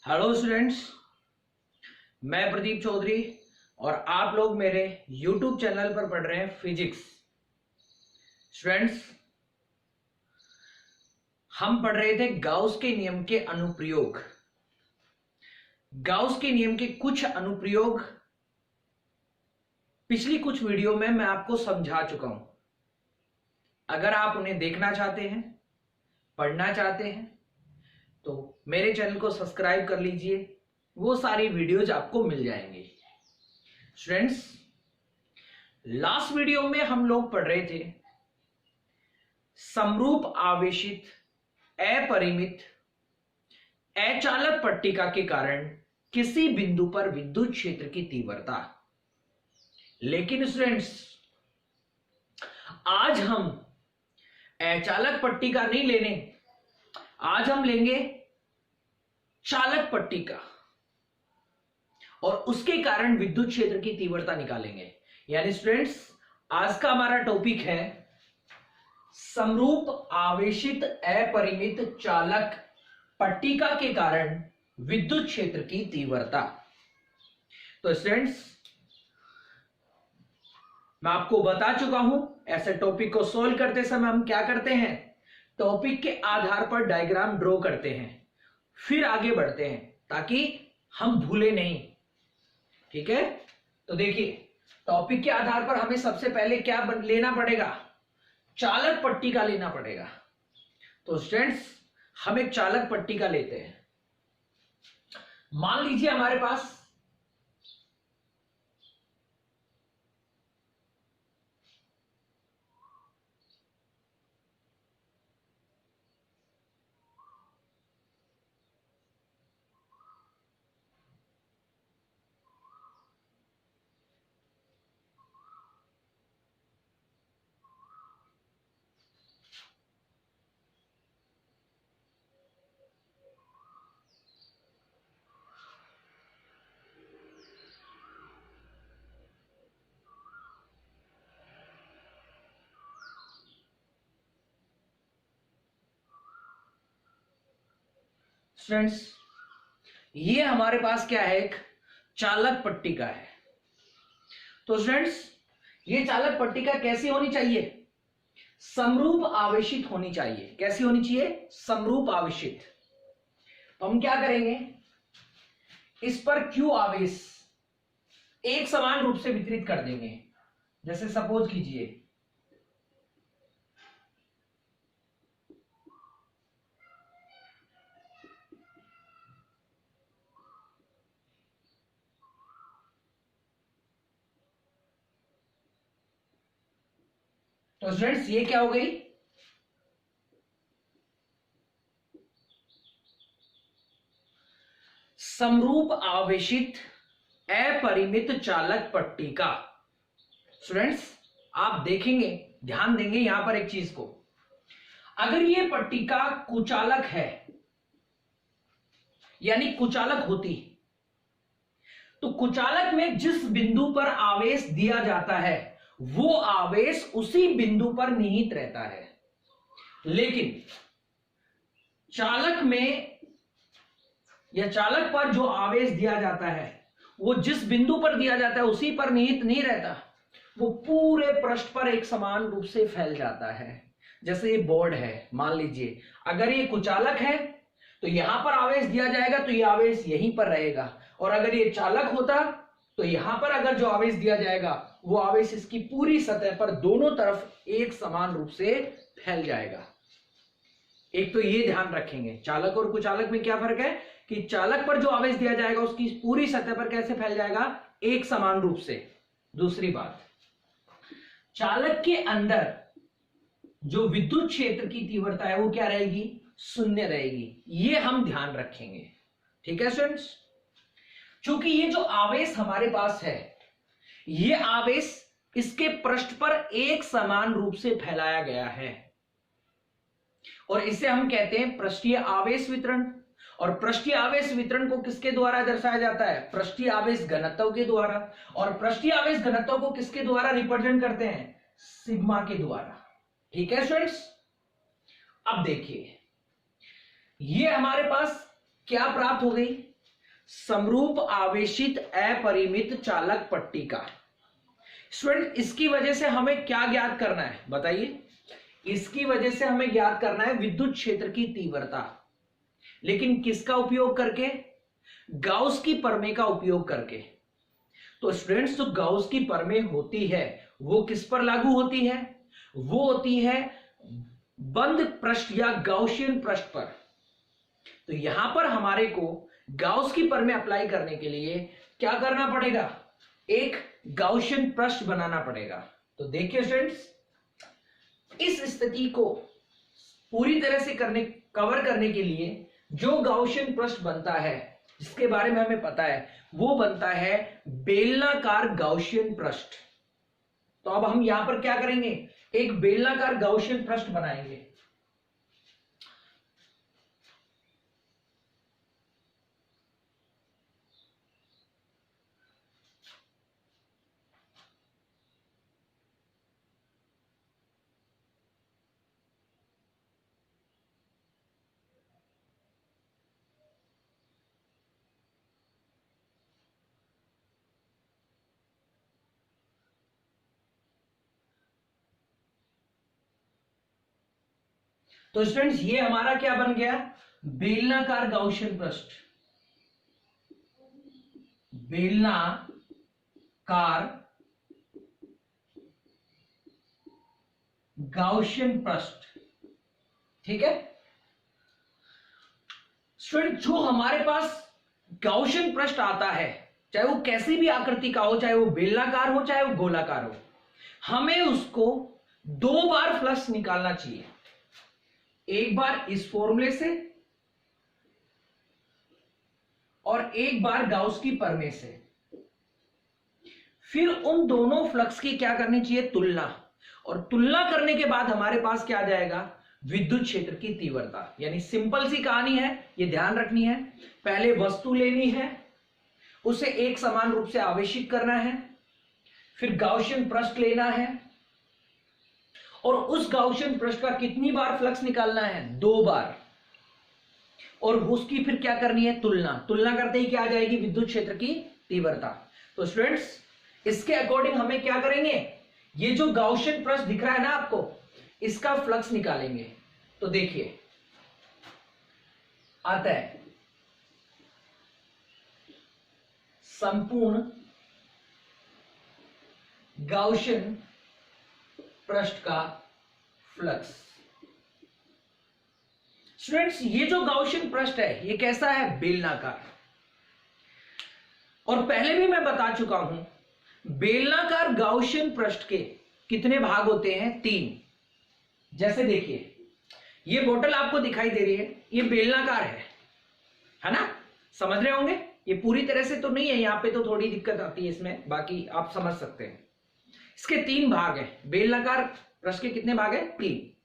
Hello students, मैं प्रदीप चौधरी और आप लोग मेरे YouTube चैनल पर पढ़ रहे हैं फिजिक्स। स्टूडेंट्स, हम पढ़ रहे थे गाउस के नियम के अनुप्रयोग। गाउस के नियम के कुछ अनुप्रयोग पिछली कुछ वीडियो में मैं आपको समझा चुका हूं। अगर आप उन्हें देखना चाहते हैं, पढ़ना चाहते हैं, तो मेरे चैनल को सब्सक्राइब कर लीजिए, वो सारी वीडियोज आपको मिल जाएंगी। स्टूडेंट्स, लास्ट वीडियो में हम लोग पढ़ रहे थे समरूप आवेशित अपरिमित अचालक पट्टिका के कारण किसी बिंदु पर विद्युत क्षेत्र की तीव्रता। लेकिन स्टूडेंट्स, आज हम अचालक पट्टिका नहीं लेने, आज हम लेंगे चालक पट्टिका और उसके कारण विद्युत क्षेत्र की तीव्रता निकालेंगे। यानी स्टूडेंट्स, आज का हमारा टॉपिक है समरूप आवेशित अपरिमित चालक पट्टिका के कारण विद्युत क्षेत्र की तीव्रता। तो स्टूडेंट्स, मैं आपको बता चुका हूं, ऐसे टॉपिक को सोल्व करते समय हम क्या करते हैं, टॉपिक के आधार पर डायग्राम ड्रॉ करते हैं, फिर आगे बढ़ते हैं ताकि हम भूले नहीं। ठीक है, तो देखिए, टॉपिक के आधार पर हमें सबसे पहले क्या लेना पड़ेगा, चालक पट्टिका लेना पड़ेगा। तो स्टूडेंट्स, हम एक चालक पट्टिका लेते हैं। मान लीजिए हमारे पास स्टूडेंट्स, ये हमारे पास क्या है, एक चालक पट्टिका है। तो स्टूडेंट्स, ये चालक पट्टिका कैसी होनी चाहिए, समरूप आवेशित होनी चाहिए। कैसी होनी चाहिए, समरूप आवेशित। तो हम क्या करेंगे, इस पर Q आवेश एक समान रूप से वितरित कर देंगे। जैसे सपोज कीजिए तो स्टूडेंट्स, ये क्या हो गई, समरूप आवेशित अपरिमित चालक पट्टिका। स्टूडेंट्स, आप देखेंगे, ध्यान देंगे यहां पर एक चीज को, अगर ये पट्टिका कुचालक है, यानी कुचालक होती, तो कुचालक में जिस बिंदु पर आवेश दिया जाता है वो आवेश उसी बिंदु पर निहित रहता है। लेकिन चालक में या चालक पर जो आवेश दिया जाता है वो जिस बिंदु पर दिया जाता है उसी पर निहित नहीं रहता, वो पूरे पृष्ठ पर एक समान रूप से फैल जाता है। जैसे ये बोर्ड है, मान लीजिए अगर ये कुचालक है तो यहां पर आवेश दिया जाएगा तो ये आवेश यहीं पर रहेगा, और अगर ये चालक होता तो यहां पर अगर जो आवेश दिया जाएगा वो आवेश इसकी पूरी सतह पर दोनों तरफ एक समान रूप से फैल जाएगा। एक तो ये ध्यान रखेंगे, चालक और कुचालक में क्या फर्क है कि चालक पर जो आवेश दिया जाएगा उसकी पूरी सतह पर कैसे फैल जाएगा, एक समान रूप से। दूसरी बात, चालक के अंदर जो विद्युत क्षेत्र की तीव्रता है वो क्या रहेगी, शून्य रहेगी। ये हम ध्यान रखेंगे। ठीक है स्टूडेंट्स, क्योंकि ये जो आवेश हमारे पास है, ये आवेश इसके पृष्ठ पर एक समान रूप से फैलाया गया है और इसे हम कहते हैं पृष्ठीय आवेश वितरण। और पृष्ठीय आवेश वितरण को किसके द्वारा दर्शाया जाता है, पृष्ठीय आवेश घनत्व के द्वारा। और पृष्ठीय आवेश घनत्व को किसके द्वारा रिप्रेजेंट करते हैं, सिग्मा के द्वारा। ठीक है स्टूडेंट्स, अब देखिए ये हमारे पास क्या प्राप्त हो गई, समरूप आवेशित अपरिमित चालक पट्टी का। स्टूडेंट, इसकी वजह से हमें क्या ज्ञात करना है बताइए? इसकी वजह से हमें ज्ञात करना है विद्युत क्षेत्र की तीव्रता, लेकिन किसका उपयोग करके? गाउस की प्रमेय का उपयोग करके। तो स्टूडेंट्स, जो गाउस की प्रमेय होती है वो किस पर लागू होती है? वो होती है बंद पृष्ठ या गाउसियन पृष्ठ पर। तो यहां पर हमारे को गाउस की प्रमेय अप्लाई करने के लिए क्या करना पड़ेगा? एक गाउसियन पृष्ठ बनाना पड़ेगा। तो देखिए स्टूडेंट्स, इस स्थिति को पूरी तरह से कवर करने के लिए जो गाउसियन पृष्ठ बनता है, जिसके बारे में हमें पता है, वो बनता है बेलनाकार गाउसियन पृष्ठ। तो अब हम यहां पर क्या करेंगे? एक बेलनाकार गाउसियन पृष्ठ बनाएंगे। तो स्टूडेंट्स, ये हमारा क्या बन गया? बेलनाकार गाउसियन पृष्ठ। बेलनाकार गाउसियन पृष्ठ, ठीक है स्टूडेंट। जो हमारे पास गाउसियन पृष्ठ आता है, चाहे वो कैसी भी आकृति का हो, चाहे वो बेलनाकार हो, चाहे वो गोलाकार हो, हमें उसको 2 बार फ्लक्स निकालना चाहिए। एक बार इस फॉर्मूले से और एक बार गाउस की प्रमेय से। फिर उन दोनों फ्लक्स की क्या करनी चाहिए? तुलना। और तुलना करने के बाद हमारे पास क्या आ जाएगा? विद्युत क्षेत्र की तीव्रता। यानी सिंपल सी कहानी है, ये ध्यान रखनी है। पहले वस्तु लेनी है, उसे एक समान रूप से आवेशित करना है, फिर गाउसियन पृष्ठ लेना है और उस गाउसियन पृष्ठ का कितनी बार फ्लक्स निकालना है? 2 बार। और उसकी फिर क्या करनी है? तुलना। तुलना करते ही क्या आ जाएगी? विद्युत क्षेत्र की तीव्रता। तो स्टूडेंट्स, इसके अकॉर्डिंग हमें क्या करेंगे? ये जो गाउसियन पृष्ठ दिख रहा है ना आपको, इसका फ्लक्स निकालेंगे। तो देखिए, आता है संपूर्ण गाउसियन पृष्ठ का फ्लक्स। स्टूडेंट्स, ये जो गाउसियन पृष्ठ है ये कैसा है? बेलनाकार। और पहले भी मैं बता चुका हूं, बेलनाकार गाउसियन पृष्ठ के कितने भाग होते हैं? 3। जैसे देखिए, ये बोतल आपको दिखाई दे रही है, ये बेलनाकार है ना? समझ रहे होंगे। ये पूरी तरह से तो नहीं है, यहां पे तो थोड़ी दिक्कत आती है इसमें, बाकी आप समझ सकते हैं। इसके 3 भाग हैं। बेलनाकार पृष्ठ के कितने भाग हैं? 3।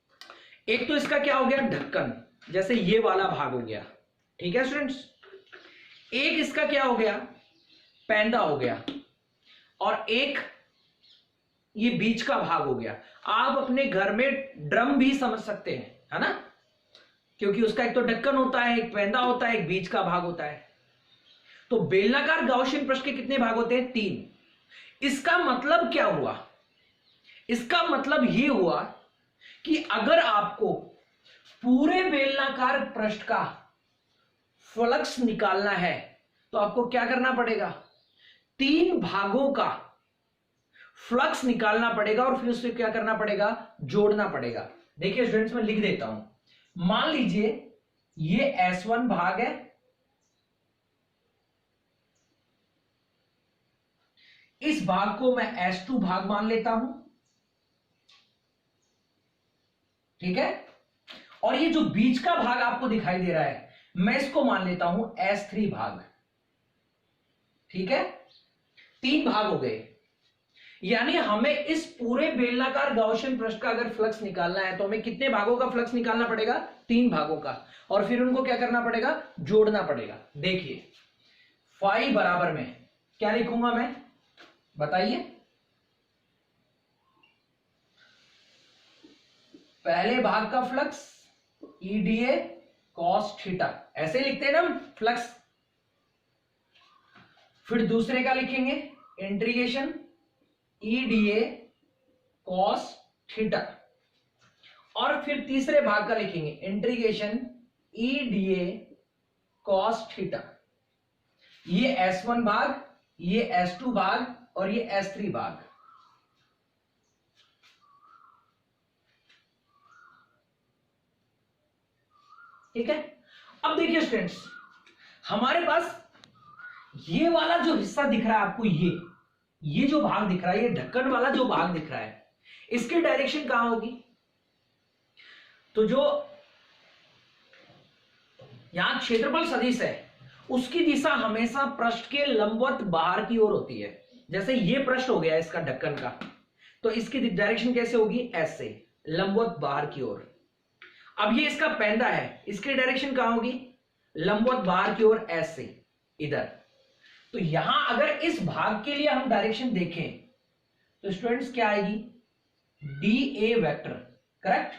एक तो इसका क्या हो गया? ढक्कन, जैसे ये वाला भाग हो गया, ठीक है स्टूडेंट्स। एक इसका क्या हो गया? पैंदा हो गया। और एक ये बीच का भाग हो गया। आप अपने घर में ड्रम भी समझ सकते हैं, है ना? क्योंकि उसका एक तो ढक्कन होता है, एक पैंदा होता है, एक बीच का भाग होता है। तो बेलनाकार गाउसियन पृष्ठ के कितने भाग होते हैं? 3। इसका मतलब क्या हुआ? इसका मतलब यह हुआ कि अगर आपको पूरे बेलनाकार पृष्ठ का फ्लक्स निकालना है तो आपको क्या करना पड़ेगा? 3 भागों का फ्लक्स निकालना पड़ेगा और फिर उससे क्या करना पड़ेगा? जोड़ना पड़ेगा। देखिए स्टूडेंट्स, मैं लिख देता हूं। मान लीजिए ये S1 भाग है, इस भाग को मैं S2 भाग मान लेता हूं, ठीक है। और ये जो बीच का भाग आपको दिखाई दे रहा है, मैं इसको मान लेता हूं S3 भाग, ठीक है। 3 भाग हो गए। यानी हमें इस पूरे बेलनाकार गाउसियन पृष्ठ का अगर फ्लक्स निकालना है तो हमें कितने भागों का फ्लक्स निकालना पड़ेगा? 3 भागों का। और फिर उनको क्या करना पड़ेगा? जोड़ना पड़ेगा। देखिए, फाई बराबर में क्या लिखूंगा मैं? बताइए। पहले भाग का फ्लक्स EDA cos थीटा, ऐसे लिखते हैं ना हम फ्लक्स। फिर दूसरे का लिखेंगे integration E D A cos theta, और फिर तीसरे भाग का लिखेंगे integration E D A cos theta. ये S1 भाग, ये S2 भाग और ये S3 भाग। ठीक है। अब देखिए स्टूडेंट्स, हमारे पास ये वाला जो हिस्सा दिख रहा है आपको, ये जो भाग दिख रहा है, ये ढक्कन वाला जो भाग दिख रहा है, इसकी डायरेक्शन कहां होगी? तो जो यहां क्षेत्रफल सदिश है उसकी दिशा हमेशा पृष्ठ के लंबवत बाहर की ओर होती है। जैसे ये पृष्ठ हो गया इसका ढक्कन का, तो इसकी डायरेक्शन कैसे होगी? ऐसे, लंबवत बाहर की ओर। अब ये इसका पैंदा है, इसकी डायरेक्शन कहां होगी? लंबवत बाहर की ओर, ऐसे, इधर। तो यहां अगर इस भाग के लिए हम डायरेक्शन देखें तो स्टूडेंट्स क्या आएगी? D A vector, correct.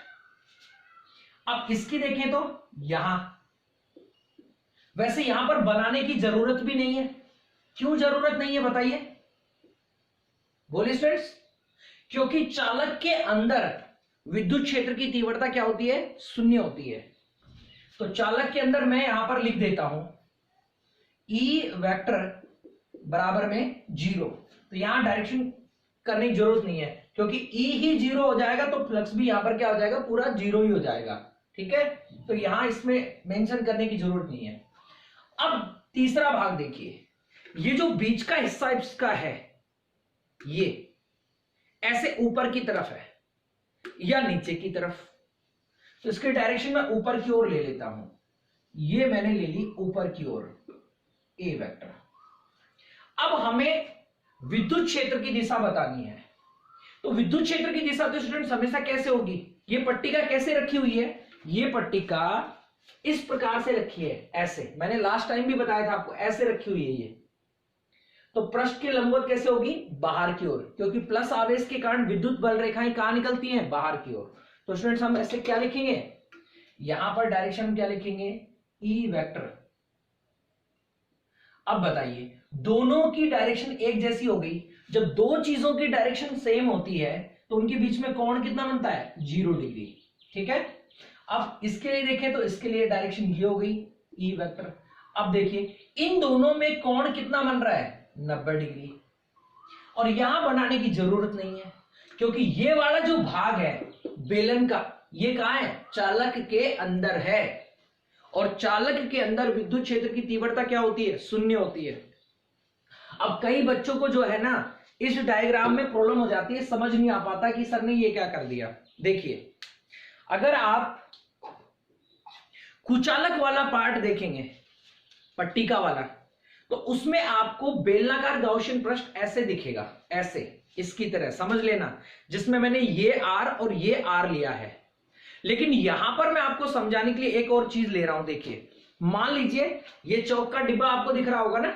अब इसकी देखें तो यहां, वैसे यहां पर बनाने की जरूरत भी नहीं है। क्यों जरूरत नहीं है बताइए? बोलिए स्टूडेंट्स। क्योंकि चालक के अंदर विद्युत क्षेत्र की तीव्रता क्या होती है? शून्य होती है। तो चालक के अंदर मैं यहां पर लिख देता हूं ई वेक्टर बराबर में 0। तो यहां डायरेक्शन करने की जरूरत नहीं है, क्योंकि ई ही 0 हो जाएगा तो फ्लक्स भी यहां पर क्या हो जाएगा? पूरा 0 ही हो जाएगा। ठीक है, तो यहां इसमें मेंशन करने की जरूरत नहीं है। अब तीसरा भाग देखिए, ये जो बीच का हिस्सा इसका है, ये ऐसे ऊपर की तरफ है या नीचे की तरफ, तो इसके डायरेक्शन मैं ऊपर की ओर ले लेता हूं। ये मैंने ले ली ऊपर की ओर, ए वेक्टर। अब हमें विद्युत क्षेत्र की दिशा बतानी है। तो विद्युत क्षेत्र की दिशा तो स्टूडेंट्स हमेशा कैसे होगी? ये पट्टिका कैसे रखी हुई है? ये पट्टिका इस प्रकार से रखी है, ऐसे। मैंने लास्ट टाइम भी बताया था आपको, ऐसे रखी हुई है ये। तो पृष्ठ के लंबवत कैसे होगी? बाहर की ओर, क्योंकि प्लस आवेश के कारण विद्युत बल रेखाएं कहां निकलती हैं? बाहर की ओर। तो स्टूडेंट्स हम ऐसे क्या लिखेंगे? यहां पर डायरेक्शन क्या लिखेंगे? E vector. अब बताइए, दोनों की डायरेक्शन एक जैसी हो गई। जब दो चीजों की डायरेक्शन सेम होती है तो उनके बीच में कोण कितना बनता है? 0 डिग्री। ठीक है। अब इसके लिए देखें तो इसके लिए डायरेक्शन ये हो गई, ई वेक्टर। अब देखिए इन दोनों में कोण कितना बन रहा है? 90 डिग्री। और यहां बनाने की जरूरत नहीं है, क्योंकि ये वाला जो भाग है बेलन का, ये कहां है? चालक के अंदर है। और चालक के अंदर विद्युत क्षेत्र की तीव्रता क्या होती है? शून्य होती है। अब कई बच्चों को जो है ना, इस डायग्राम में प्रॉब्लम हो जाती है, समझ नहीं आ पाता कि सर ने ये क्या कर दिया। देखिए, अगर आप कुचालक वाला पार्ट देखेंगे, पट्टिका वाला, तो उसमें आपको बेलनाकार गाउसियन पृष्ठ ऐसे दिखेगा, ऐसे, इसकी तरह समझ लेना, जिसमें मैंने ये आर और ये आर लिया है। लेकिन यहां पर मैं आपको समझाने के लिए एक और चीज ले रहा हूं। देखिए, मान लीजिए ये चौक का डिब्बा आपको दिख रहा होगा ना,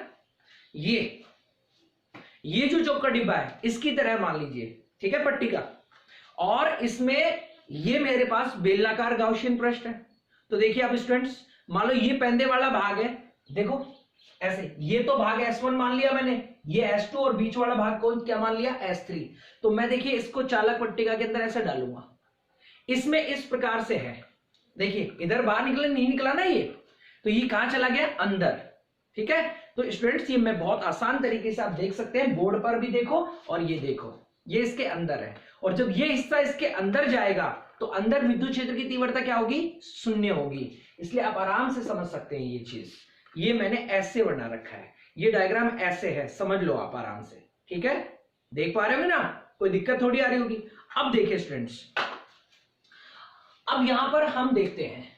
ये जो चौक का डिब्बा है इसकी तरह मान लीजिए, ठीक है, पट्टिका, और इसमें ये मेरे पास बेलनाकार गाउसियन पृष्ठ है। तो देखिए आप स्टूडेंट्स, मान लो ये पैंदे वाला भाग है, देखो ऐसे, ये तो भाग S1 मान लिया मैंने, ये S2 और बीच वाला भाग कौन क्या मान लिया? S3। तो मैं देखिए इसको चालक पट्टिका के अंदर ऐसे डालूंगा, इसमें इस प्रकार से है। देखिए इधर बाहर निकला नहीं निकला ना ये, तो ये कहां चला गया? अंदर। ठीक है। तो स्टूडेंट्स ये मैं बहुत आसान तरीके से आप देख सकते हैं, बोर्ड पर भी देखो और ये देखो, ये इसके अंदर है। और जब ये हिस्सा इसके अंदर जाएगा तो अंदर विद्युत क्षेत्र की तीव्रता क्या होगी? शून्य होगी। इसलिए आप आराम से समझ सकते हैं ये चीज। ये मैंने ऐसे बना रखा है, ये डायग्राम ऐसे है, समझ लो आप आराम से। ठीक है, देख पा रहे हो ना? कोई दिक्कत थोड़ी आ रही होगी। अब देखिए स्टूडेंट्स, अब यहां पर हम देखते हैं,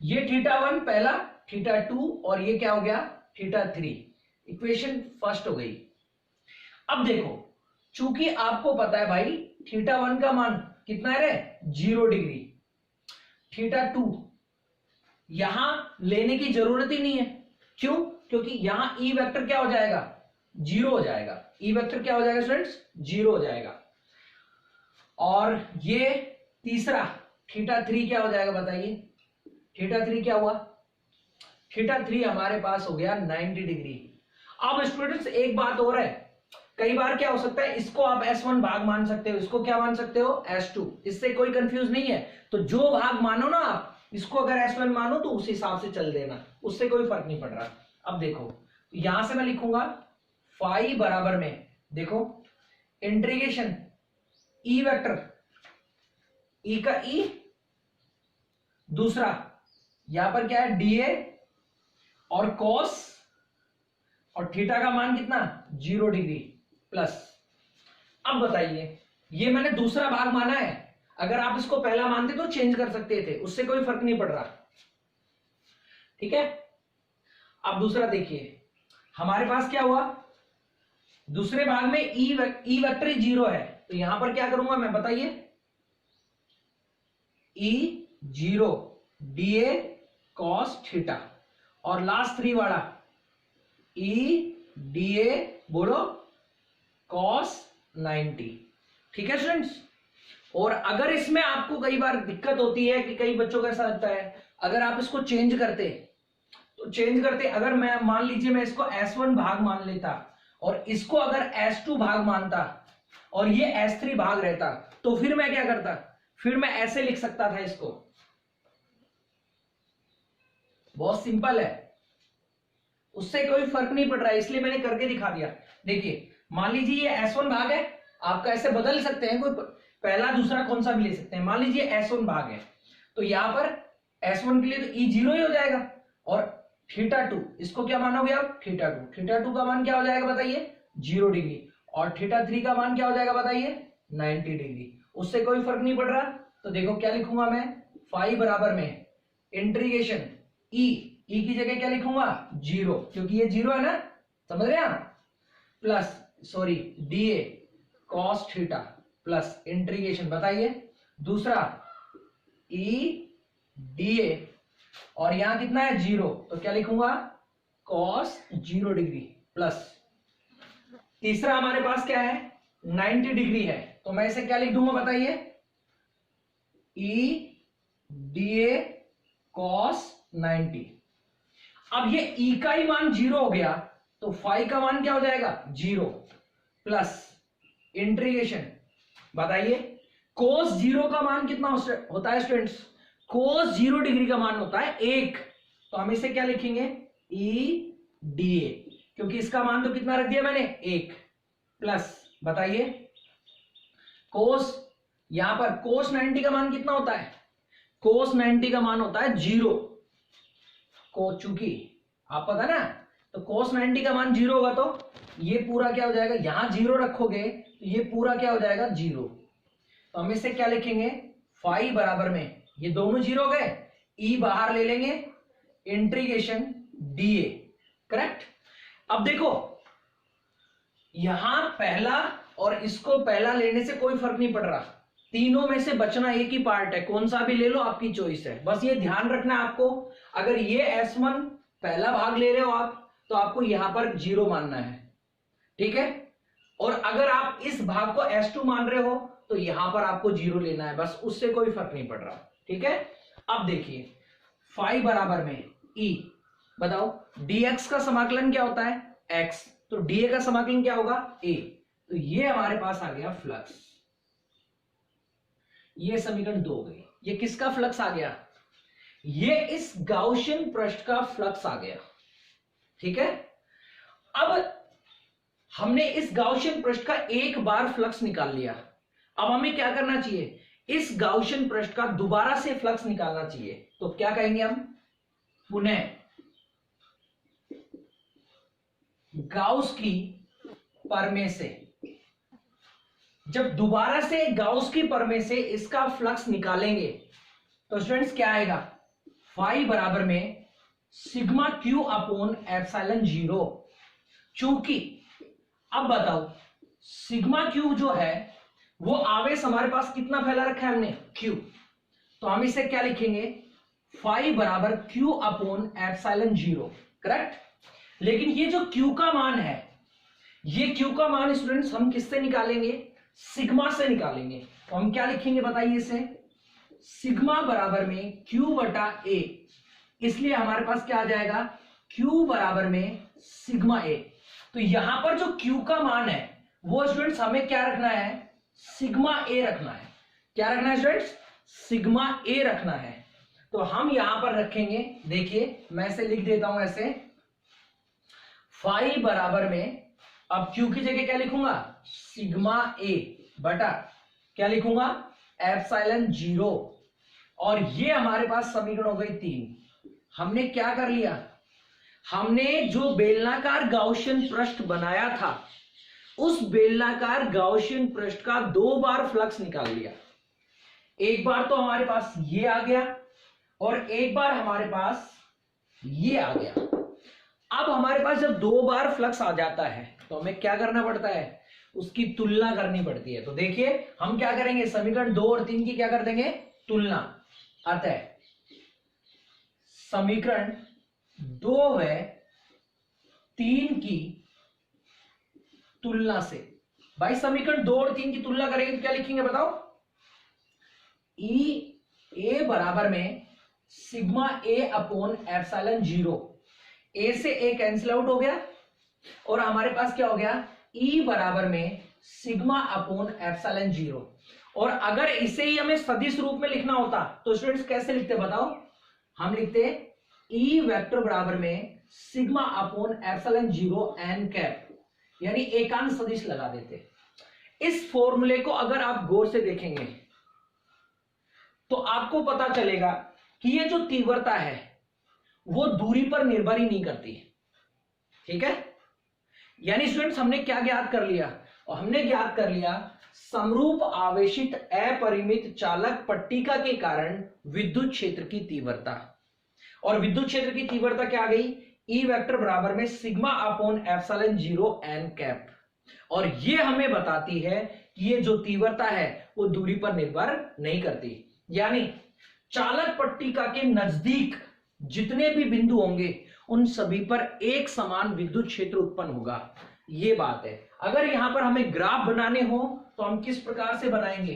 ये θ1 पहला, θ2 और ये क्या हो गया? θ3। इक्वेशन फर्स्ट हो गई। अब देखो, चूंकि आपको पता है भाई θ1 का मान कितना है रे? 0 डिग्री। θ2 यहां लेने की जरूरत ही नहीं है। क्यों? क्योंकि यहां ई वेक्टर क्या हो जाएगा? 0 हो जाएगा। ई वेक्टर क्या हो जाएगा स्टूडेंट्स? 0 हो जाएगा। और ये तीसरा θ3 क्या हो जाएगा बताइए? θ3 क्या हुआ? θ3 हमारे पास हो गया 90 डिग्री। अब स्टूडेंट्स एक बात और है, कई बार क्या हो सकता है, इसको आप S1 भाग मान सकते हो, इसको क्या मान सकते हो S2, इससे कोई कंफ्यूज नहीं है। तो जो भाग मानो ना आप, इसको अगर S1 मानो तो उस हिसाब से चल देना, उससे कोई फर्क नहीं पड़ रहा। अब देखो यहां से मैं लिखूंगा फाई बराबर में, देखो इंटीग्रेशन ई वेक्टर, ई का ई, दूसरा यहां पर क्या है डीए और कॉस, और थीटा का मान कितना 0 डिग्री प्लस। अब बताइए ये मैंने दूसरा भाग माना है, अगर आप इसको पहला मानते तो चेंज कर सकते थे, उससे कोई फर्क नहीं पड़ रहा, ठीक है। अब दूसरा देखिए हमारे पास क्या हुआ, दूसरे भाग में ई वेक्टर 0 है, तो यहां पर क्या करूंगा मैं, बताइए ई 0 डीए कॉस थीटा, और लास्ट 3 वाला ई डीए बोलो कॉस 90, ठीक है स्टूडेंट्स। और अगर इसमें आपको कई बार दिक्कत होती है कि कई बच्चों को ऐसा लगता है, अगर आप इसको चेंज करते तो चेंज करते, अगर मैं मान लीजिए मैं इसको S1 भाग मान लेता और इसको अगर S2 भाग मानता और ये S3 भाग रहता, तो फिर मैं क्या करता, फिर मैं ऐसे लिख सकता था इसको, बहुत सिंपल है, उससे कोई फर्क नहीं पड़ रहा है, इसलिए मैंने करके दिखा दिया। देखिए मान लीजिए ये S1 भाग है, आपका ऐसे बदल सकते हैं, कोई पहला दूसरा कौन सा भी ले सकते हैं। मान लीजिए S1 भाग है, तो यहां पर S1 के लिए तो E 0 ही हो जाएगा, और थीटा 2 इसको क्या मानोगे आप, थीटा 2 का मान क्या हो जाएगा बताइए 0 डिग्री, और थीटा 3 का मान क्या हो जाएगा बताइए 90 डिग्री, उससे कोई फर्क नहीं पड़ रहा। तो देखो क्या लिखूंगा मैं, फाई बराबर में इंटीग्रेशन ई की जगह क्या लिखूंगा 0, क्योंकि ये 0 है ना, समझ रहे हैं आप, plus sorry DA cos theta plus integration, बताइए दूसरा ई डीए, और यहां कितना है 0, तो क्या लिखूंगा कॉस 0 डिग्री प्लस, तीसरा हमारे पास क्या है 90 डिग्री है, तो मैं इसे क्या लिख दूंगा बताइए ई डीए कॉस 90। अब ये ई का ही मान 0 हो गया, तो फाई का मान क्या हो जाएगा 0 प्लस इंटीग्रेशन, बताइए कोस 0 का मान कितना होता है स्टूडेंट्स, कोस 0 डिग्री का मान होता है 1, तो हम इसे क्या लिखेंगे ई डीए, क्योंकि इसका मान तो कितना रख दिया मैंने 1, प्लस बताइए कोस, यहां पर कोस 90 का मान कितना होता है, कोस 90 का मान होता है 0, को चूंकि आप पता ना, तो कोस 90 का मान 0 होगा, तो ये पूरा क्या हो जाएगा, यहां 0 रखोगे तो ये पूरा क्या हो जाएगा 0, तो हम इसे क्या लिखेंगे फाई बराबर में, ये दोनों 0 हो गए, ई बाहर ले लेंगे, इंटीग्रेशन डीए, करेक्ट। अब देखो यहां पहला और इसको पहला लेने से कोई फर्क नहीं पड़ रहा, तीनों में से बचना एक ही पार्ट है, कौन सा भी ले लो आपकी चॉइस है, बस ये ध्यान रखना है आपको, अगर ये S1 पहला भाग ले रहे हो आप, तो आपको यहां पर 0 मानना है, ठीक है, और अगर आप इस भाग को S2 मान रहे हो तो यहां पर आपको 0 लेना है, बस उससे कोई फर्क नहीं पड़ रहा, ठीक है। अब देखिए फाई बराबर में ई, बताओ dx का समाकलन क्या होता है x, तो dA का समाकलन क्या होगा a, तो ये हमारे पास आ गया फ्लक्स, ये समीकरण 2 हो गई। ये किसका फ्लक्स आ गया, ये इस गाउसियन पृष्ठ का फ्लक्स आ गया, ठीक है। अब हमने इस गाउसियन पृष्ठ का एक बार फ्लक्स निकाल लिया, अब हमें क्या करना चाहिए, इस गाउसियन पृष्ठ का दोबारा से फ्लक्स निकालना चाहिए, तो क्या कहेंगे हम, पुनः गाउस की प्रमेय से, जब दोबारा से गाउस की प्रमेय से इसका फ्लक्स निकालेंगे तो स्टूडेंट्स क्या आएगा, फाई बराबर में सिग्मा क्यू अपॉन एप्सिलॉन 0, चूंकि अब बताओ सिग्मा क्यू जो है वो आवेश हमारे पास कितना फैला रखा है हमने क्यू, तो हम इसे क्या लिखेंगे फाई बराबर क्यू अपॉन एप्सिलॉन 0, करेक्ट। लेकिन ये जो क्यू का मान है, ये क्यू का मान स्टूडेंट्स हम किससे निकालेंगे, सिग्मा से निकालेंगे, तो हम क्या लिखेंगे बताइए इसे, सिग्मा बराबर में क्यू बटा ए, इसलिए हमारे पास क्या आ जाएगा क्यू बराबर में सिग्मा ए, तो यहां पर जो Q का मान है वो स्टूडेंट्स हमें क्या रखना है, सिग्मा ए रखना है। क्या रखना है स्टूडेंट्स, सिग्मा ए रखना है। तो हम यहां पर रखेंगे, देखिए मैं इसे लिख देता हूं ऐसे, फाई बराबर में, अब Q की जगह क्या लिखूंगा, सिग्मा ए बटा क्या लिखूंगा, एप्सिलॉन 0। और ये हमारे पास समीकरण हो गई 3। हमने क्या कर लिया, हमने जो बेलनाकार गाउसियन पृष्ठ बनाया था उस बेलनाकार गाउसियन पृष्ठ का 2 बार फ्लक्स निकाल लिया। एक बार तो हमारे पास ये आ गया और एक बार हमारे पास ये आ गया। अब हमारे पास जब 2 बार फ्लक्स आ जाता है तो हमें क्या करना पड़ता है, उसकी तुलना करनी पड़ती है। तो देखिए हम क्या करेंगे, समीकरण 2 और 3 की क्या कर देंगे, तुलना। अतः समीकरण 2 व 3 की तुलना से, भाई समीकरण 2 और 3 की तुलना करेंगे तो क्या लिखेंगे बताओ, ई ए बराबर में सिग्मा ए अपॉन एप्सिलॉन 0। ए से ए कैंसिल आउट हो गया और हमारे पास क्या हो गया, ई बराबर में सिग्मा अपॉन एप्सिलॉन 0। और अगर इसे ही हमें सदिश रूप में लिखना होता तो स्टूडेंट्स कैसे लिखते बताओ, हम लिखते ई वेक्टर बराबर में sigma upon epsilon 0 n cap, यानी एकांक सदिश लगा देते। इस फॉर्मूले को अगर आप गौर से देखेंगे तो आपको पता चलेगा कि ये जो तीव्रता है वो दूरी पर निर्भर ही नहीं करती। ठीक है, यानी स्टूडेंट्स हमने क्या ज्ञात कर लिया, और हमने ज्ञात कर लिया समरूप आवेशित अपरिमित चालक पट्टिका के कारण विद्युत क्षेत्र की तीव्रता। और विद्युत क्षेत्र की तीव्रता क्या आ गई, ई वेक्टर बराबर में sigma upon epsilon 0 n cap. और ये हमें बताती है कि ये जो तीव्रता है वो दूरी पर निर्भर नहीं करती, यानी चालक पट्टिका के नजदीक जितने भी बिंदु होंगे उन सभी पर एक समान विद्युत क्षेत्र उत्पन्न होगा। ये बात है। अगर यहां पर हमें ग्राफ बनाने हो तो हम किस प्रकार से बनाएंगे,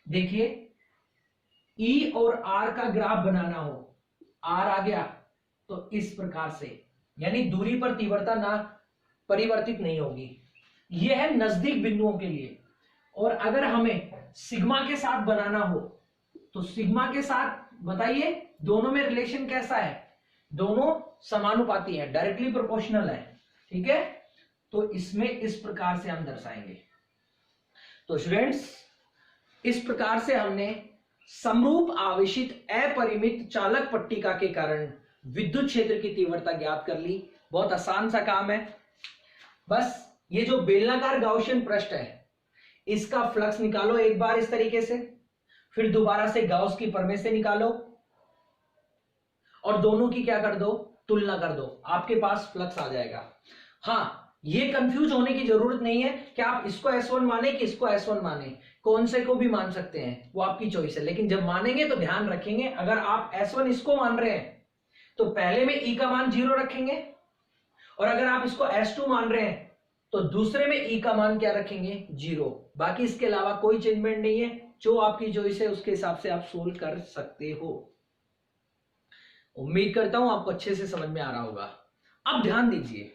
देखिए ई और आर का ग्राफ बनाना हो, आर आ गया तो इस प्रकार से, यानी दूरी पर तीव्रता ना परिवर्तित नहीं होगी। यह है नजदीक बिंदुओं के लिए। और अगर हमें सिग्मा के साथ बनाना हो तो सिग्मा के साथ बताइए दोनों में रिलेशन कैसा है, दोनों समानुपाती है, डायरेक्टली प्रोपोर्शनल है। ठीक है, तो इसमें इस प्रकार से हम दर्शाएंगे। तो स्टूडेंट्स इस प्रकार से हमने समरूप आवेशित अपरिमित चालक पट्टिका के कारण विद्युत क्षेत्र की तीव्रता ज्ञात कर ली। बहुत आसान सा काम है, बस ये जो बेलनाकार गाउसियन पृष्ठ है इसका फ्लक्स निकालो एक बार इस तरीके से, फिर दोबारा से गाउस की प्रमेय से निकालो और दोनों की क्या कर दो, तुलना कर दो, आपके पास फ्लक्स आ जाएगा। हाँ, ये कंफ्यूज होने की जरूरत नहीं है कि आप इसको S1 माने कि इसको S1 माने, कौन से को भी मान सकते हैं, वो आपकी चॉइस है। लेकिन जब मानेंगे तो ध्यान रखेंगे, अगर आप S1 इसको मान रहे हैं तो पहले में E का मान 0 रखेंगे, और अगर आप इसको S2 मान रहे हैं तो दूसरे में E का मान क्या रखेंगे, 0। बाकी इसके अलावा कोई चेंजमेंट नहीं है, जो आपकी चॉइस है उसके हिसाब से आप सोल्व कर सकते हो। उम्मीद करता हूं आपको अच्छे से समझ में आ रहा होगा। अब ध्यान दीजिए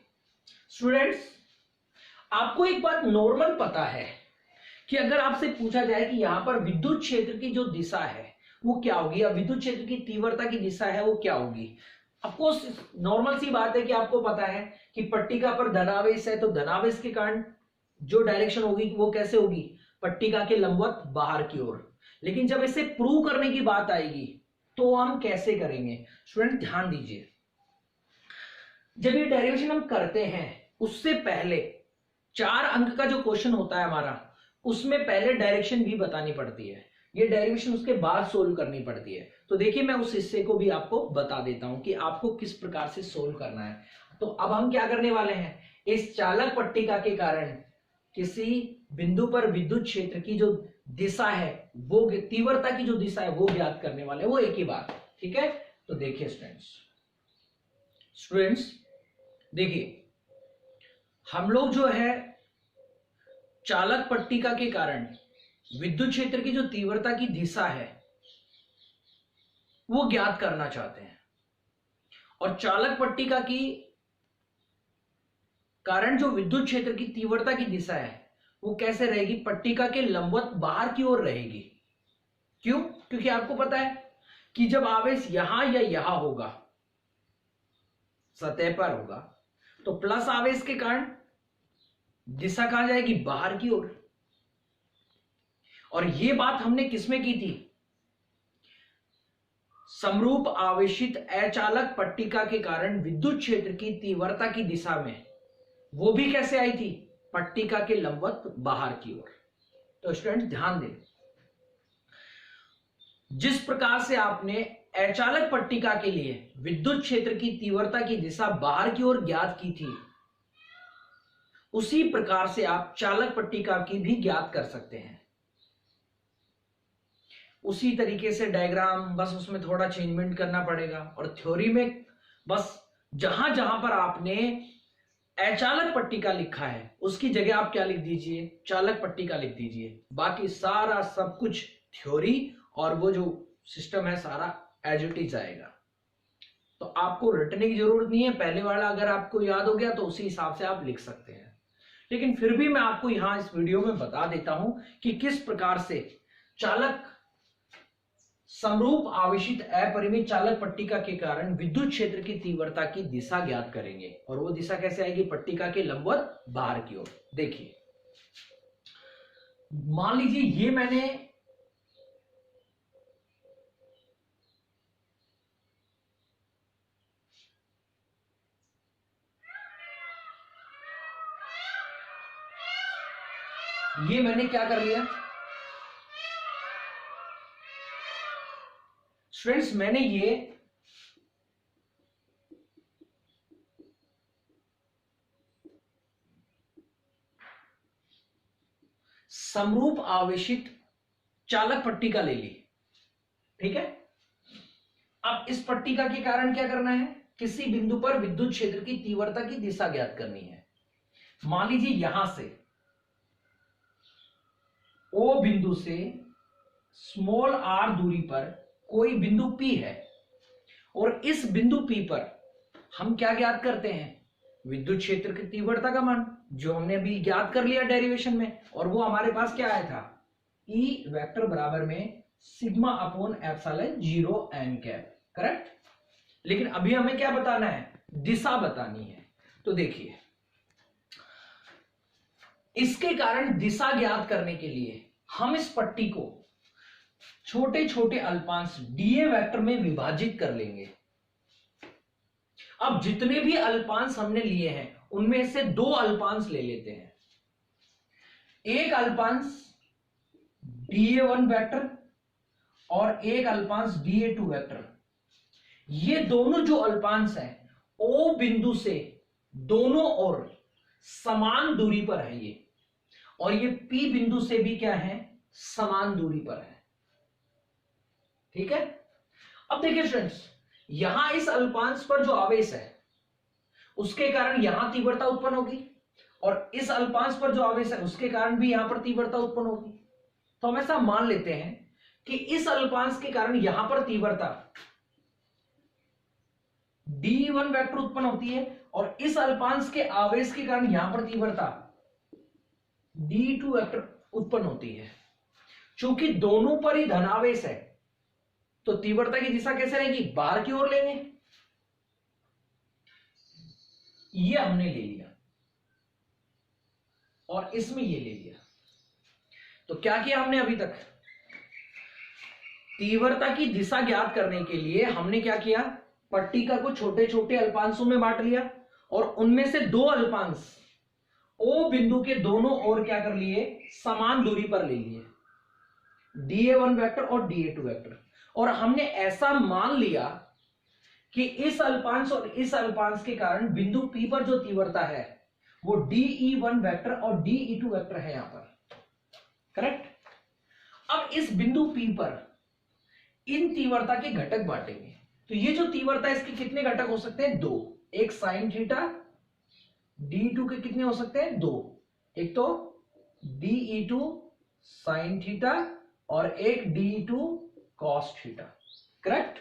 स्टूडेंट्स, आपको एक बात नॉर्मल पता है कि अगर आपसे पूछा जाए कि यहां पर विद्युत क्षेत्र की जो दिशा है वो क्या होगी, या विद्युत क्षेत्र की तीव्रता की दिशा है वो क्या होगी, आपको नॉर्मल सी बात है कि आपको पता है कि पट्टिका पर धनावेश है तो धनावेश के कारण जो डायरेक्शन होगी वो कैसे होगी, पट्टिका के लंबवत बाहर की ओर। लेकिन जब इसे प्रूव करने की बात आएगी तो हम कैसे करेंगे, स्टूडेंट ध्यान दीजिए। जब ये डेरिवेशन हम करते हैं उससे पहले 4 अंक का जो क्वेश्चन होता है हमारा, उसमें पहले डायरेक्शन भी बतानी पड़ती है, ये डेरिवेशन उसके बाद सोल्व करनी पड़ती है। तो देखिए मैं उस हिस्से को भी आपको बता देता हूं कि आपको किस प्रकार से सोल्व करना है। तो अब हम क्या करने वाले हैं, इस चालक पट्टिका के कारण किसी बिंदु पर विद्युत क्षेत्र की जो दिशा है, वो तीव्रता की जो दिशा है वो ज्ञात करने वाले हैं, वो एक ही बात। ठीक है, तो देखिए स्टूडेंट्स देखिए, हम लोग जो है चालक पट्टिका के कारण विद्युत क्षेत्र की जो तीव्रता की दिशा है वो ज्ञात करना चाहते हैं। और चालक पट्टिका की कारण जो विद्युत क्षेत्र की तीव्रता की दिशा है वो कैसे रहेगी, पट्टिका के लंबवत बाहर की ओर रहेगी। क्यों? क्योंकि आपको पता है कि जब आवेश यहां या यहां होगा, सतह पर होगा, तो प्लस आवेश के कारण दिशा कहां जाएगी, बाहर की ओर। और यह बात हमने किसमें की थी, समरूप आवेशित अचालक पट्टिका के कारण विद्युत क्षेत्र की तीव्रता की दिशा में, वो भी कैसे आई थी, पट्टिका के लंबवत बाहर की ओर। तो स्टूडेंट ध्यान दें, जिस प्रकार से आपने अचालक पट्टिका के लिए विद्युत क्षेत्र की तीव्रता की दिशा बाहर की ओर ज्ञात की थी, उसी प्रकार से आप चालक पट्टिका की भी ज्ञात कर सकते हैं। उसी तरीके से डायग्राम, बस उसमें थोड़ा चेंजमेंट करना पड़ेगा। और थ्योरी में बस जहां जहां पर आपने अचालक पट्टिका लिखा है उसकी जगह आप क्या लिख दीजिए, चालक पट्टिका लिख दीजिए। बाकी सारा सब कुछ थ्योरी और वो जो सिस्टम है सारा एज इट इज आएगा। तो आपको रटने की जरूरत नहीं है, पहले वाला अगर आपको याद हो गया तो उसी हिसाब से आप लिख सकते हैं। लेकिन फिर भी मैं आपको यहां इस वीडियो में बता देता हूं कि किस प्रकार से चालक समरूप आवेशित अपरिमित चालक पट्टिका के कारण विद्युत क्षेत्र की तीव्रता की दिशा ज्ञात करेंगे। और वो दिशा कैसे आएगी, पट्टिका के लंबवत बाहर की ओर। देखिए, मान लीजिए ये मैंने क्या कर लिया स्टूडेंट्स, मैंने ये समरूप आवेशित चालक पट्टिका ले ली, ठीक है। अब इस पट्टिका के कारण क्या करना है, किसी बिंदु पर विद्युत क्षेत्र की तीव्रता की दिशा ज्ञात करनी है। मान लीजिए यहां से ओ बिंदु से स्मॉल आर दूरी पर कोई बिंदु P है और इस बिंदु P पर हम क्या ज्ञात करते हैं, विद्युत क्षेत्र की तीव्रता का मान, जो हमने अभी ज्ञात कर लिया डेरिवेशन में। और वो हमारे पास क्या आया था, E वेक्टर बराबर में sigma upon epsilon 0 n cap, correct. लेकिन अभी हमें क्या बताना है, दिशा बतानी है। तो देखिए, इसके कारण दिशा ज्ञात करने के लिए हम इस पट्टी को छोटे छोटे अल्पांश डीए वेक्टर में विभाजित कर लेंगे। अब जितने भी अल्पांश हमने लिए हैं उनमें से दो अल्पांश ले लेते हैं। एक अल्पांश DA1 वेक्टर और एक अल्पांश DA2 वेक्टर। ये दोनों जो अल्पांश हैं O बिंदु से दोनों ओर समान दूरी पर है ये, और ये P बिंदु से भी क्या है, समान दूरी पर है, ठीक है। अब देखिए स्टूडेंट्स, यहां इस अल्पांश पर जो आवेश है उसके कारण यहां तीव्रता उत्पन्न होगी, और इस अल्पांश पर जो आवेश है उसके कारण भी यहां पर तीव्रता उत्पन्न होगी। तो हम ऐसा मान लेते हैं कि इस अल्पांश के कारण यहां पर तीव्रता D1 वेक्टर उत्पन्न होती है, और इस अल्पांश के आवेश के कारण यहां पर तीव्रता D2 वेक्टर उत्पन्न होती है। चूंकि दोनों पर ही धनावेश है तो तीव्रता की दिशा कैसे रहेगी, बाहर की ओर लेंगे। ये हमने ले लिया और इसमें ये ले लिया। तो क्या किया हमने अभी तक, तीव्रता की दिशा ज्ञात करने के लिए हमने क्या किया, पट्टिका को छोटे छोटे अल्पांशों में बांट लिया और उनमें से दो अल्पांश O बिंदु के दोनों ओर क्या कर लिए, समान दूरी पर ले लिए, DA1 वेक्टर और DA2 वेक्टर। और हमने ऐसा मान लिया कि इस अल्पांश और इस अल्पांश के कारण बिंदु P पर जो तीव्रता है वो DE1 वेक्टर और DE2 वेक्टर है यहां पर, करेक्ट। अब इस बिंदु P पर इन तीव्रता के घटक बांटेंगे। तो ये जो तीव्रता है इसके कितने घटक हो सकते हैं, दो। एक साइन थीटा, D2 के कितने हो सकते हैं, दो। एक तो DE2 साइन थीटा और एक DE2 कॉस थीटा, करेक्ट।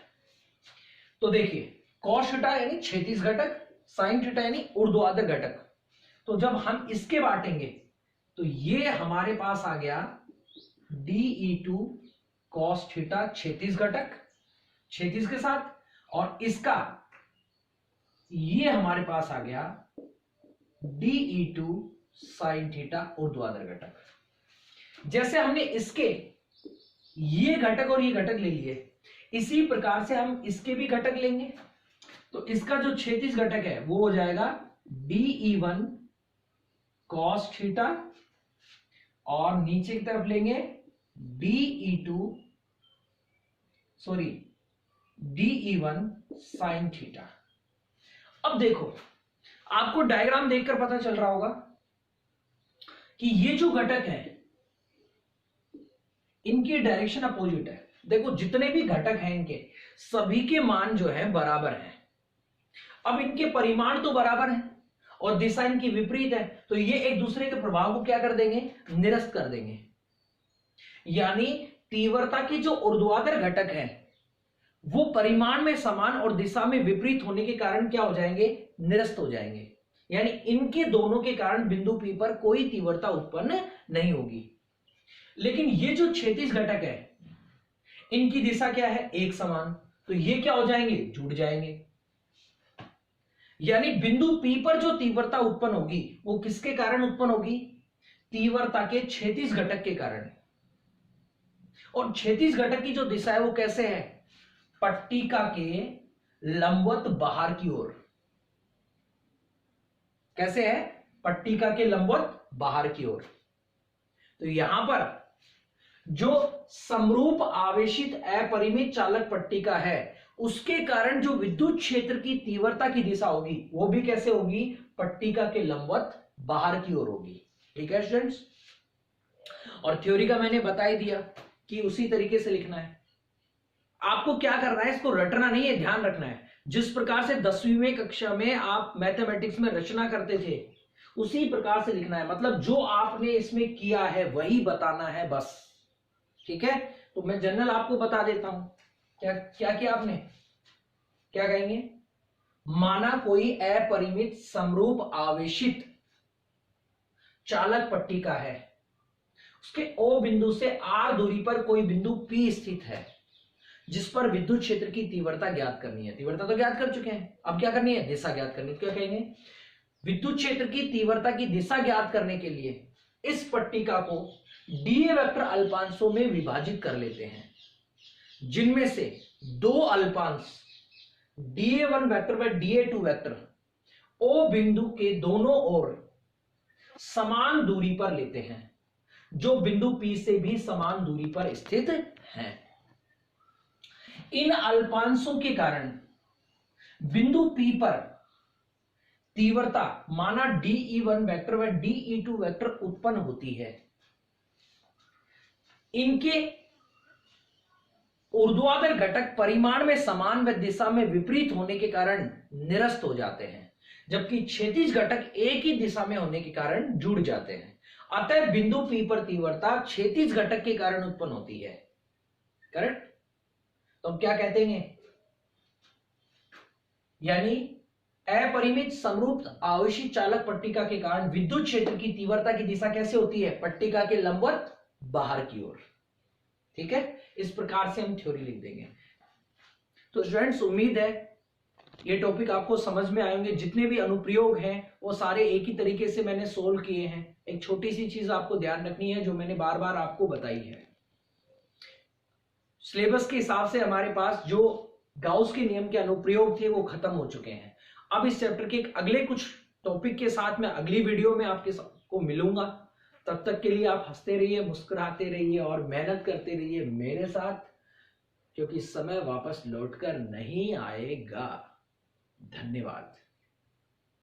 तो देखिए, कॉस थीटा यानी क्षैतिज घटक, साइन थीटा यानी ऊर्ध्वाधर घटक। तो जब हम इसके बांटेंगे तो ये हमारे पास आ गया DE2 cos थीटा, 36 घटक 36 के साथ, और इसका ये हमारे पास आ गया DE2 sin थीटा ऊर्ध्वाधर घटक। जैसे हमने इसके ये घटक और ये घटक ले लिए, इसी प्रकार से हम इसके भी घटक लेंगे। तो इसका जो 36 घटक है वो हो जाएगा DE1 cos थीटा, और नीचे की तरफ लेंगे DE1 sin थीटा। अब देखो, आपको डायग्राम देखकर पता चल रहा होगा कि ये जो घटक है इनकी डायरेक्शन अपोजिट है। देखो जितने भी घटक हैं इनके सभी के मान जो है बराबर हैं। अब इनके परिमाण तो बराबर हैं और दिशा इनकी विपरीत है, तो ये एक दूसरे के प्रभाव को क्या कर देंगे, निरस्त कर देंगे। यानी तीव्रता के जो ऊर्ध्वाधर घटक है वो परिमाण में समान और दिशा में विपरीत होने के कारण क्या हो जाएंगे, निरस्त हो जाएंगे। यानी इनके दोनों के कारण बिंदु P पर कोई तीव्रता उत्पन्न नहीं होगी। लेकिन ये जो 36 घटक है इनकी दिशा क्या है, एक समान, तो ये क्या हो जाएंगे, जुड़ जाएंगे। यानी बिंदु P पर जो तीव्रता उत्पन्न होगी वो किसके कारण उत्पन्न होगी, तीव्रता के 36 घटक के कारण। और 36 घटक की जो दिशा है वो कैसे है, पट्टिका के लंबवत बाहर की ओर। कैसे है, पट्टिका के लंबवत बाहर की ओर। तो यहां पर जो समरूप आवेशित अपरिमित चालक पट्टिका है उसके कारण जो विद्युत क्षेत्र की तीव्रता की दिशा होगी वो भी कैसे होगी, पट्टिका के लंबवत बाहर की ओर होगी। ठीक है स्टूडेंट्स, और थ्योरी का मैंने बता ही दिया कि उसी तरीके से लिखना है। आपको क्या करना है, इसको रटना नहीं है, ध्यान रखना है। जिस प्रकार से 10वीं कक्षा में आप मैथमेटिक्स में रचना करते थे उसी प्रकार से लिखना है। मतलब जो आपने इसमें किया है वही बताना है बस। ठीक है, तो मैं जनरल आपको बता देता हूं क्या क्या किया आपने, क्या कहेंगे, माना कोई अपरिमित समरूप आवेशित चालक पट्टिका है, उसके O बिंदु से R दूरी पर कोई बिंदु P स्थित है जिस पर विद्युत क्षेत्र की तीव्रता ज्ञात करनी है। तीव्रता तो ज्ञात कर चुके हैं, अब क्या करनी है, दिशा ज्ञात करनी है। तो क्या कहेंगे, विद्युत क्षेत्र की तीव्रता की दिशा ज्ञात करने के लिए इस पट्टिका को डीए वेक्टर अल्पांशों में विभाजित कर लेते हैं, जिनमें से दो अल्पांश DA1 वेक्टर व DA2 वेक्टर O बिंदु के दोनों ओर समान दूरी पर लेते हैं, जो बिंदु P से भी समान दूरी पर स्थित हैं। इन अल्पांशों के कारण बिंदु P पर तीव्रता माना DE1 वेक्टर व DE2 वेक्टर उत्पन्न होती है। इनके ऊर्ध्वाधर घटक परिमाण में समान व दिशा में विपरीत होने के कारण निरस्त हो जाते हैं, जबकि क्षैतिज घटक एक ही दिशा में होने के कारण जुड़ जाते हैं। अतः बिंदु P पर तीव्रता क्षैतिज घटक के कारण उत्पन्न होती है। करेक्ट, तो हम क्या कहते हैं, यानी अपरिमित समरूप आवेशित चालक पट्टिका के कारण विद्युत क्षेत्र की तीव्रता की दिशा कैसे होती है, पट्टिका के लंबवत बाहर की ओर। ठीक है, इस प्रकार से हम थ्योरी लिख देंगे। तो स्टूडेंट्स, उम्मीद है ये टॉपिक आपको समझ में आएंगे। जितने भी अनुप्रयोग हैं वो सारे एक ही तरीके से मैंने सोल्व किए हैं। एक छोटी सी चीज आपको ध्यान रखनी है जो मैंने बार बार आपको बताई है, सिलेबस के हिसाब से हमारे पास जो गाउस के नियम के अनुप्रयोग थे वो खत्म हो चुके हैं। अब इस चैप्टर के एक कुछ टॉपिक के साथ मैं अगली वीडियो में आपको मिलूंगा। तब तक के लिए आप हंसते रहिए, मुस्कुराते रहिए और मेहनत करते रहिए मेरे साथ, क्योंकि समय वापस लौटकर नहीं आएगा। धन्यवाद।